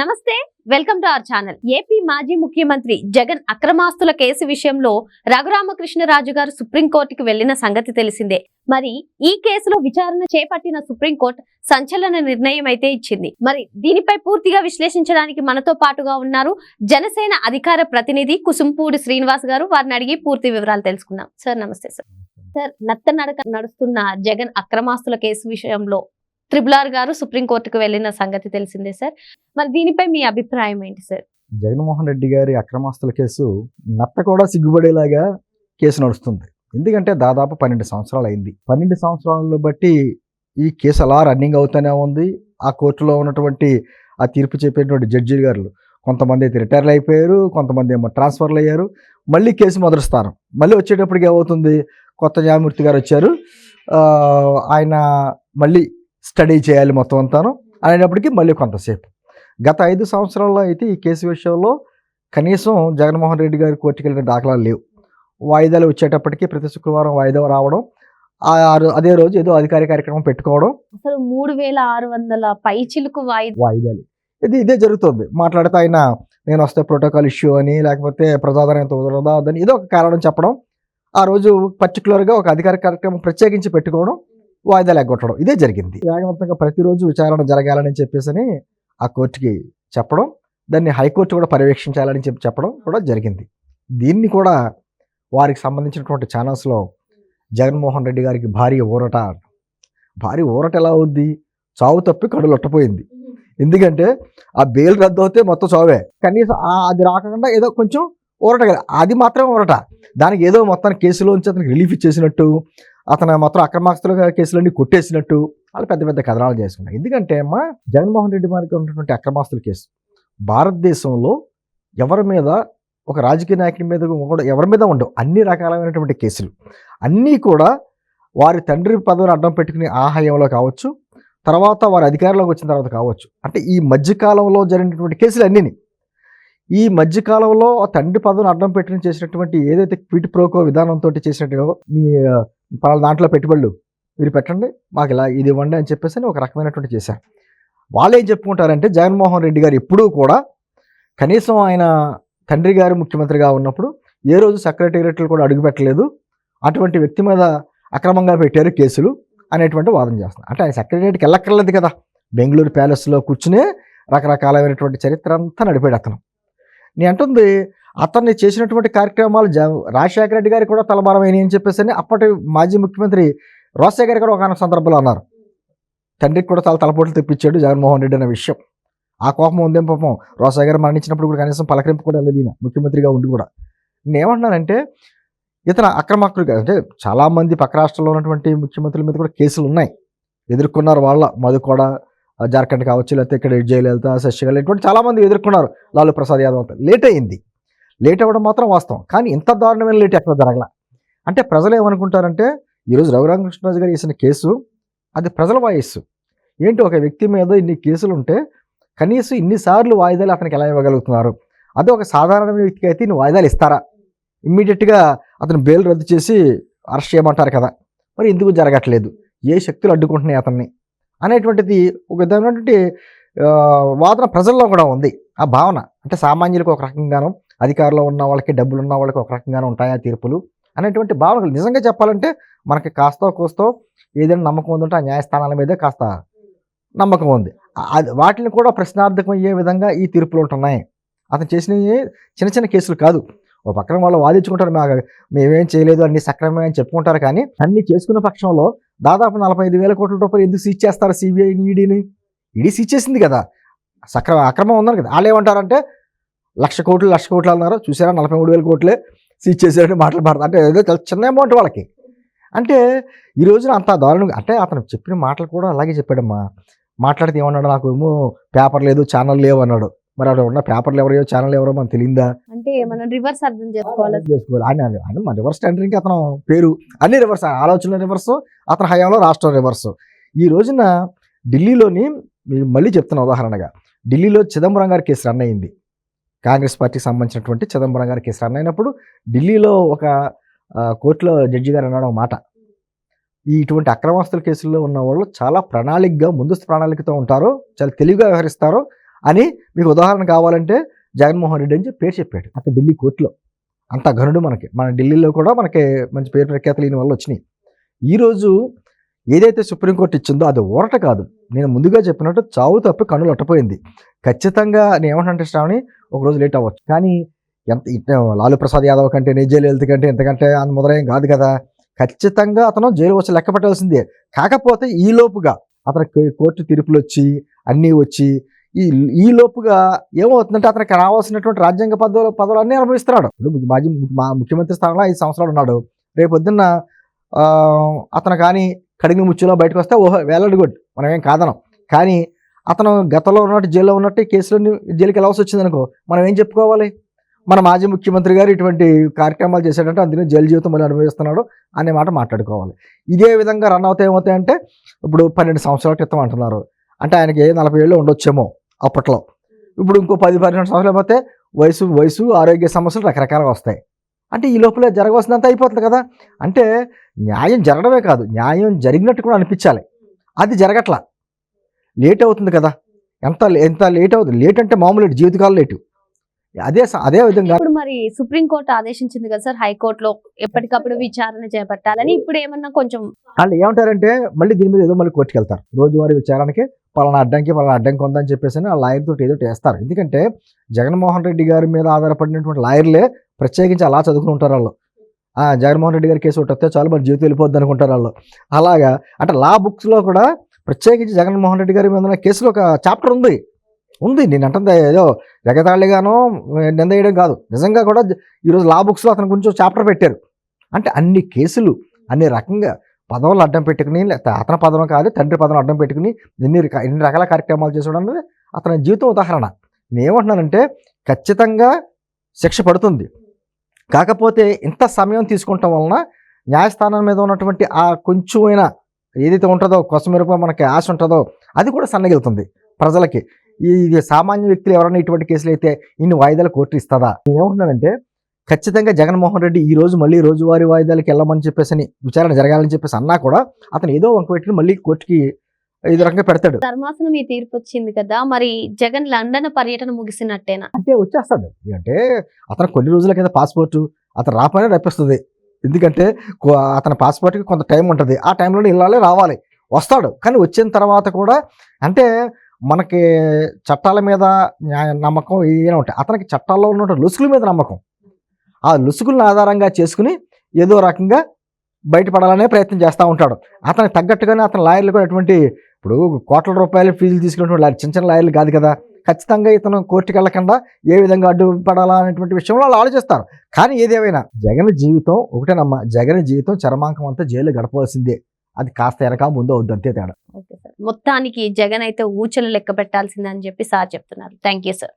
నమస్తే, welcome to our channel. AP మాజీ ముఖ్యమంత్రి జగన్ అక్రమాస్తుల కేసు విషయంలో రఘురామకృష్ణరాజు గారు సుప్రీంకోర్టుకు వెళ్లిన సంగతి తెలిసిందే. మరి ఈ కేసులో విచారణ చేపట్టిన సుప్రీంకోర్టు సంచలన నిర్ణయం అయితే ఇచ్చింది. మరి దీనిపై పూర్తిగా విశ్లేషించడానికి మనతో పాటుగా ఉన్నారు జనసేన అధికార ప్రతినిధి కుసుంపూడి శ్రీనివాస్ గారు. వారిని అడిగి పూర్తి వివరాలు తెలుసుకుందాం. సార్ నమస్తే. సార్ నత్తనడక నడుస్తున్న జగన్ అక్రమాస్తుల కేసు విషయంలో RRR గారు సుప్రీంకోర్టుకు వెళ్లిన సంగతి తెలిసిందే సార్. మరి దీనిపై మీ అభిప్రాయం ఏంటి సార్? జగన్మోహన్ రెడ్డి గారి అక్రమాస్తుల కేసు నత్త కూడా సిగ్గుపడేలాగా కేసు నడుస్తుంది. ఎందుకంటే దాదాపు 12 సంవత్సరాలు అయింది. 12 సంవత్సరాలను బట్టి ఈ కేసు అలా రన్నింగ్ అవుతూనే ఉంది. ఆ కోర్టులో ఉన్నటువంటి ఆ తీర్పు చెప్పేటువంటి జడ్జి గారు కొంతమంది అయితే రిటైర్లు అయిపోయారు, కొంతమంది ఏమో ట్రాన్స్ఫర్లు అయ్యారు. మళ్ళీ కేసు మొదటి స్థానం. మళ్ళీ వచ్చేటప్పటికి ఏమవుతుంది, కొత్త న్యాయమూర్తి గారు వచ్చారు, ఆయన మళ్ళీ స్టడీ చేయాలి మొత్తం అంతాను అనేటప్పటికీ మళ్ళీ కొంతసేపు. గత 5 సంవత్సరాల్లో అయితే ఈ కేసు విషయంలో కనీసం జగన్మోహన్ రెడ్డి గారి కోర్టుకు వెళ్ళిన దాఖలాలు లేవు. వాయిదాలు వచ్చేటప్పటికి ప్రతి శుక్రవారం వాయిదా రావడం, అదే రోజు ఏదో అధికారిక కార్యక్రమం పెట్టుకోవడం. అసలు 3600 పైచిలుకు వాయిదాలు ఇదే జరుగుతుంది. మాట్లాడితే ఆయన నేను వస్తే ప్రోటోకాల్ ఇష్యూ అని, లేకపోతే ప్రజాదరణ కుదరదా అని ఏదో ఒక కారణం చెప్పడం, ఆ రోజు పర్టికులర్గా ఒక అధికారిక కార్యక్రమం ప్రత్యేకించి పెట్టుకోవడం, వాయిదాలు ఎగ్గొట్టడం, ఇదే జరిగింది. వేగవంతంగా ప్రతిరోజు విచారణ జరగాలని చెప్పేసి ఆ కోర్టుకి చెప్పడం, దాన్ని హైకోర్టు కూడా పర్యవేక్షించాలని చెప్పడం కూడా జరిగింది. దీన్ని కూడా వారికి సంబంధించినటువంటి ఛానల్స్లో జగన్మోహన్ రెడ్డి గారికి భారీ ఊరట ఎలా అవుద్ది, చావు తప్పి కడులొట్టపోయింది. ఎందుకంటే ఆ బెయిల్ రద్దు అవుతే మొత్తం చావే. కనీసం అది రాకుండా ఏదో కొంచెం ఊరట, అది మాత్రం ఊరట. దానికి ఏదో మొత్తం కేసులోంచి అతనికి రిలీఫ్ ఇచ్చేసినట్టు, అతను మొత్తం అక్రమాస్తుల కేసులన్నీ కొట్టేసినట్టు వాళ్ళు పెద్ద పెద్ద కథనాలు చేసుకున్నారు. ఎందుకంటే జగన్మోహన్ రెడ్డి గారికి ఉన్నటువంటి అక్రమాస్తుల కేసు భారతదేశంలో ఎవరి మీద, ఒక రాజకీయ నాయకుడి మీద కూడా ఎవరి మీద ఉండవు. అన్ని రకాలైనటువంటి కేసులు అన్నీ కూడా వారి తండ్రి పదవిని అడ్డం పెట్టుకుని ఆ హయాంలో కావచ్చు, తర్వాత వారి అధికారంలోకి వచ్చిన తర్వాత కావచ్చు, అంటే ఈ మధ్యకాలంలో జరిగినటువంటి కేసులు అన్నీ. ఈ మధ్యకాలంలో తండ్రి పదవిని అడ్డం పెట్టుకుని చేసినటువంటి ఏదైతే క్విట్ ప్రోకో విధానంతో చేసినట్టు, మీ దాంట్లో పెట్టుబడులు మీరు పెట్టండి, మాకు ఇలా ఇది ఇవ్వండి అని చెప్పేసి ఒక రకమైనటువంటి చేశారు. వాళ్ళు ఏం చెప్పుకుంటారంటే జగన్మోహన్ రెడ్డి గారు ఎప్పుడూ కూడా కనీసం ఆయన తండ్రి గారు ముఖ్యమంత్రిగా ఉన్నప్పుడు ఏ రోజు సెక్రటేరియట్లు కూడా అడుగుపెట్టలేదు, అటువంటి వ్యక్తి మీద అక్రమంగా పెట్టారు కేసులు అనేటువంటి వాదన చేస్తున్నారు. అంటే ఆయన సెక్రటేరియట్కి వెళ్ళక్కర్లేదు కదా, బెంగళూరు ప్యాలెస్లో కూర్చునే రకరకాలైనటువంటి చరిత్ర అంతా నడిపాడు అతను. నేను అంటుంది అతన్ని చేసినటువంటి కార్యక్రమాలు రాజశేఖర రెడ్డి గారికి కూడా తలభారమైనవి అని చెప్పేసి అప్పటి మాజీ ముఖ్యమంత్రి రాజశేఖర గారు కూడా ఒక సందర్భంలో అన్నారు. తండ్రికి కూడా తలపోట్లు తెప్పించాడు జగన్మోహన్ రెడ్డి అనే విషయం. ఆ కోపం ఉందేం పాపం, రాజశేఖర గారు మరణించినప్పుడు కూడా కనీసం పలకరింపు కూడా లేదు ఈయన ముఖ్యమంత్రిగా ఉండి కూడా. నేనేమంటున్నానంటే ఇతను అక్రమాస్తులు అంటే చాలామంది పక్క రాష్ట్రంలో ఉన్నటువంటి ముఖ్యమంత్రుల మీద కూడా కేసులు ఉన్నాయి, ఎదుర్కొన్నారు. వాళ్ళ మధుకోడ జార్ఖండ్ కావచ్చు, లేకపోతే ఇక్కడ జయలలిత, శశికళ, ఇటువంటి చాలామంది ఎదుర్కొన్నారు. లాలూ ప్రసాద్ యాదవ్ అంతా లేట్ అవ్వడం మాత్రం వాస్తవం. కానీ ఇంత దారుణమైన లేట్ ఎక్కడ జరగల. అంటే ప్రజలు ఏమనుకుంటారంటే ఈరోజు రఘురామకృష్ణరాజు గారు వేసిన కేసు అది ప్రజల వాయిస్సు. ఏంటి, ఒక వ్యక్తి మీద ఇన్ని కేసులు ఉంటే కనీసం ఇన్నిసార్లు వాయిదాలు అతనికి ఎలా ఇవ్వగలుగుతున్నారు? అదే ఒక సాధారణమైన వ్యక్తికి అయితే ఇన్ని వాయిదాలు ఇస్తారా? ఇమ్మీడియట్గా అతను బెయిల్ రద్దు చేసి అరెస్ట్ చేయమంటారు కదా, మరి ఎందుకు జరగట్లేదు? ఏ శక్తులు అడ్డుకుంటున్నాయి అతన్ని అనేటువంటిది ఒక విధమైనటువంటి వాదన ప్రజల్లో కూడా ఉంది. ఆ భావన అంటే సామాన్యులకు ఒక రకంగానూ, అధికారంలో ఉన్న వాళ్ళకి, డబ్బులు ఉన్న వాళ్ళకి ఒక రకంగానూ ఉంటాయా తీర్పులు అనేటువంటి భావనలు. నిజంగా చెప్పాలంటే మనకి కాస్తో కోస్తో ఏదైనా నమ్మకం ఉందంటే ఆ న్యాయస్థానాల మీదే కాస్త నమ్మకం ఉంది. వాటిని కూడా ప్రశ్నార్థకం అయ్యే విధంగా ఈ తీర్పులు ఉంటున్నాయి. అతను చేసినవి చిన్న చిన్న కేసులు కాదు. ఒక పక్కన వాళ్ళు వాదించుకుంటారు, మేమేం చేయలేదు, అన్ని సక్రమే అని చెప్పుకుంటారు. కానీ అన్ని చేసుకున్న పక్షంలో దాదాపు 45,000 కోట్ల రూపాయలు ఎందుకు సీజ్ చేస్తారు సిబిఐని, ఈడీ సీజ్ చేసింది కదా, అక్రమం ఉందని కదా. వాళ్ళు ఏమంటారంటే 1,00,000 కోట్లు అన్నారు, చూసారా 43,000 కోట్లే సీజ్ చేశారని మాటలు పడతారు. అంటే ఏదో చాలా చిన్న అమౌంట్ వాళ్ళకి. అంటే ఈ రోజున అంత దారుణంగా, అంటే అతను చెప్పిన మాటలు కూడా అలాగే చెప్పాడమ్మా. మాట్లాడితే ఏమన్నాడు, నాకు ఏమో పేపర్ లేదు, ఛానల్ లేవు అన్నాడు. మరి అక్కడ ఉన్న పేపర్లు ఎవరో ఛానల్ ఎవరో మనకు తెలియదా? అంటే మనం రివర్స్ అర్థం చేసుకోవాలి. ఆయన మన రివర్స్ టెండరింగ్కి అతను పేరు, అన్ని రివర్స్, ఆలోచనలు రివర్స్, అతని హయాంలో రాష్ట్రం రివర్స్. ఈ రోజున ఢిల్లీలోని, మళ్ళీ చెప్తున్న ఉదాహరణగా, ఢిల్లీలో చిదంబరం గారి కేసు రన్ అయింది. కాంగ్రెస్ పార్టీకి సంబంధించినటువంటి చిదంబరం గారి కేసు రన్ అయినప్పుడు ఢిల్లీలో ఒక కోర్టులో జడ్జి గారు అన్నాడు ఒక మాట, ఇటువంటి అక్రమాస్తుల కేసుల్లో ఉన్న వాళ్ళు చాలా ప్రణాళికగా, ముందస్తు ప్రణాళికతో ఉంటారు, చాలా తెలివిగా వ్యవహరిస్తారు, అని మీకు ఉదాహరణ కావాలంటే జగన్మోహన్ రెడ్డి అని చెప్పి పేరు చెప్పాడు అక్కడ ఢిల్లీ కోర్టులో. అంత ఘనుడు మనకి, మన ఢిల్లీలో కూడా మనకి మంచి పేరు ప్రఖ్యాతలు ఈయన వల్ల వచ్చినాయి. ఈరోజు ఏదైతే సుప్రీంకోర్టు ఇచ్చిందో అది ఊరట కాదు. నేను ముందుగా చెప్పినట్టు చావు తప్పి కన్నులు అట్టపోయింది. ఖచ్చితంగా నేను ఏమంటే శ్రావణి ఒకరోజు లేట్ అవ్వచ్చు, కానీ లాలూ ప్రసాద్ యాదవ్ కంటే జైలు వెళ్తే కంటే ఎంతకంటే అంత మొదలైన కాదు కదా. ఖచ్చితంగా అతను జైలు వచ్చి లెక్క పెట్టాల్సిందే. కాకపోతే ఈ లోపుగా అతనికి కోర్టు తీర్పులు వచ్చి అన్నీ వచ్చి ఈ లోపుగా ఏమవుతుందంటే అతనికి రావాల్సినటువంటి రాజ్యాంగ పదవులు అన్నీ అనుభవిస్తున్నాడు. ఇప్పుడు మాజీ ముఖ్యమంత్రి స్థానంలో 5 సంవత్సరాలు ఉన్నాడు. రేపు పొద్దున్న అతను కానీ కడిగిన ముచ్చులో బయటకు వస్తే ఓహో వేలాడి గుడ్, మనం ఏం కాదనం. కానీ అతను గతంలో ఉన్నట్టు జైల్లో ఉన్నట్టు కేసులన్నీ జైలుకి వెళ్ళాల్సి వచ్చింది అనుకో, మనం ఏం చెప్పుకోవాలి? మన మాజీ ముఖ్యమంత్రి గారు ఇటువంటి కార్యక్రమాలు చేశాడంటే అందులో జైలు జీవితం మళ్ళీ అనుభవిస్తున్నాడు అనే మాట మాట్లాడుకోవాలి. ఇదే విధంగా రన్ అవుతాయి ఏమవుతాయంటే ఇప్పుడు 12 సంవత్సరాల క్రితం అంటున్నారు, అంటే ఆయనకి 40 ఏళ్ళు ఉండొచ్చేమో అప్పట్లో. ఇప్పుడు ఇంకో 10-12 సంవత్సరాలు పోతే వయసు ఆరోగ్య సమస్యలు రకరకాలుగా వస్తాయి. అంటే ఈ లోపల జరగవలసినంత అయిపోతుంది కదా. అంటే న్యాయం జరగడమే కాదు, న్యాయం జరిగినట్టు కూడా అనిపించాలి. అది జరగట్లా, లేట్ అవుతుంది కదా. ఎంత లేట్ అవుతుంది? లేట్ అంటే మామూలు జీవితకాలం లేటు. అదే విధంగా ఇప్పుడు మరి సుప్రీంకోర్టు ఆదేశించింది కదా సార్, హైకోర్టులో ఎప్పటికప్పుడు విచారణ చేపట్టాలని. ఇప్పుడు ఏమన్నా కొంచెం వాళ్ళు ఏమంటారంటే మళ్ళీ దీని మీద ఏదో మళ్ళీ కోర్టుకు వెళ్తారు. రోజువారీ విచారణకి పలానా అడ్డంకి ఉందని చెప్పేసి ఆ లాయర్ తోటి ఏదో వేస్తారు. ఎందుకంటే జగన్మోహన్ రెడ్డి గారి మీద ఆధారపడినటువంటి లాయర్లే ప్రత్యేకించి అలా చదువుకుని ఉంటారు వాళ్ళు. జగన్మోహన్ రెడ్డి గారి కేసు ఒకటి వస్తే చాలు మరి జీవితం వెళ్ళిపోద్ది అనుకుంటారు వాళ్ళు. అలాగా అంటే లా బుక్స్లో కూడా ప్రత్యేకించి జగన్మోహన్ రెడ్డి గారి మీద కేసులో ఒక చాప్టర్ ఉంది. నేను అంటే ఏదో ఎగతాళిగానో నింద వేయడం కాదు, నిజంగా కూడా ఈరోజు లా బుక్స్లో అతని గురించి ఒక చాప్టర్ పెట్టారు. అంటే అన్ని కేసులు అన్ని రకంగా పదవులు అడ్డం పెట్టుకుని, లేకపోతే అతని పదవం కాదు తండ్రి పదవం అడ్డం పెట్టుకుని ఎన్ని రకాల కార్యక్రమాలు చేసుకోవడం అనేది అతని జీవితం ఉదాహరణ. నేనేమంటున్నానంటే ఖచ్చితంగా శిక్ష పడుతుంది. కాకపోతే ఇంత సమయం తీసుకుంటాం వలన న్యాయస్థానం మీద ఉన్నటువంటి ఆ కొంచెమైనా ఏదైతే ఉంటుందో కొసమెరుపు మనకి ఆశ ఉంటుందో అది కూడా సన్నగిలుతుంది ప్రజలకి. ఇది సామాన్య వ్యక్తులు ఎవరైనా ఇటువంటి కేసులు అయితే ఇన్ని వాయిదాలు కోర్టు ఇస్తుందా? నేనేమంటున్నానంటే ఖచ్చితంగా జగన్మోహన్ రెడ్డి ఈ రోజు మళ్ళీ రోజువారీ వాయిదాలకు వెళ్ళమని చెప్పేసి విచారణ జరగాలని చెప్పేసి అన్నా కూడా అతను ఏదో వంక పెట్టి మళ్ళీ కోర్టుకి ఇది రకంగా పెడతాడు. ధర్మాసనం ఈ తీర్పు వచ్చింది కదా, మరి జగన్ లండన్ పర్యటన ముగిసినట్టేనా? అంటే వచ్చేస్తాడు. అంటే అతను కొన్ని రోజుల కింద పాస్పోర్టు అతను రాపైనా రప్పిస్తుంది. ఎందుకంటే అతని పాస్పోర్ట్కి కొంత టైం ఉంటుంది. ఆ టైంలో ఇళ్ళాలే రావాలి, వస్తాడు. కానీ వచ్చిన తర్వాత కూడా అంటే మనకి చట్టాల మీద నమ్మకం ఏమైనా ఉంటాయి, అతనికి చట్టాల్లో ఉన్న లొసుగుల మీద నమ్మకం. ఆ లొసుగులను ఆధారంగా చేసుకుని ఏదో రకంగా బయటపడాలనే ప్రయత్నం చేస్తూ ఉంటాడు. అతనికి తగ్గట్టుగానే అతని లాయర్లు కూడా ఎటువంటి ఇప్పుడు కోట్ల రూపాయలు ఫీజులు తీసుకున్నటువంటి చిన్న లాయర్లు కాదు కదా. ఖచ్చితంగా ఇతను కోర్టుకి వెళ్ళకుండా ఏ విధంగా అడ్డుపడాలా అనేటువంటి విషయంలో వాళ్ళు ఆలోచిస్తారు. కానీ ఏదేమైనా జగన్ జీవితం ఒకటేనమ్మా, జగన్ జీవితం చరమాంకం అంతా జైలు గడపవలసిందే. అది కాస్త వెనక ముందు అవుద్ది, అంతే తేడా. ఓకే సార్, మొత్తానికి జగన్ అయితే ఊచలు లెక్క పెట్టాల్సిందని చెప్పి సార్ చెప్తున్నారు. Thank you sir.